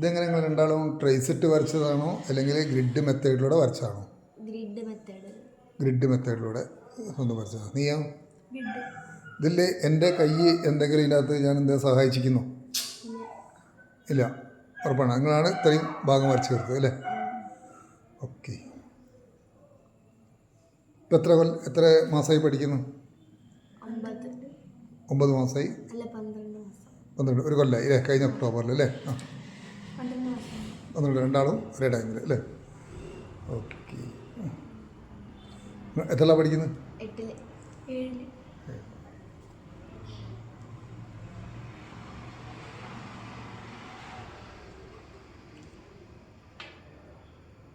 ഇതെങ്ങനെ നിങ്ങൾ രണ്ടാളും ട്രേസ് ഇട്ട് വരച്ചതാണോ അല്ലെങ്കിൽ ഗ്രിഡ് മെത്തേഡിലൂടെ വരച്ചതാണോ? ഗ്രിഡ് മെത്തേഡിലൂടെ സ്വന്തം വരച്ചതാണ്. നീയോ? ഇതിൽ എൻ്റെ കൈ എന്തെങ്കിലും ഇതിനകത്ത് ഞാൻ എന്തെങ്കിലും സഹായിച്ചിരിക്കുന്നു? ഇല്ല, ഉറപ്പാണ്. നിങ്ങളാണ് ഇത്രയും ഭാഗം വരച്ച് ചേർത്തത് അല്ലേ? ഓക്കെ. ഇപ്പം എത്ര മാസമായി പഠിക്കുന്നു? 9 മാസമായി. 12, ഒരു കൊല്ലമായി അല്ലേ? കഴിഞ്ഞ ഒക്ടോബറിൽ അല്ലേ? ആ, 12, രണ്ടാളും ഒരേ ടൈമിൽ അല്ലേ? ഓക്കെ. എത്രയാണ് പഠിക്കുന്നത്? 8.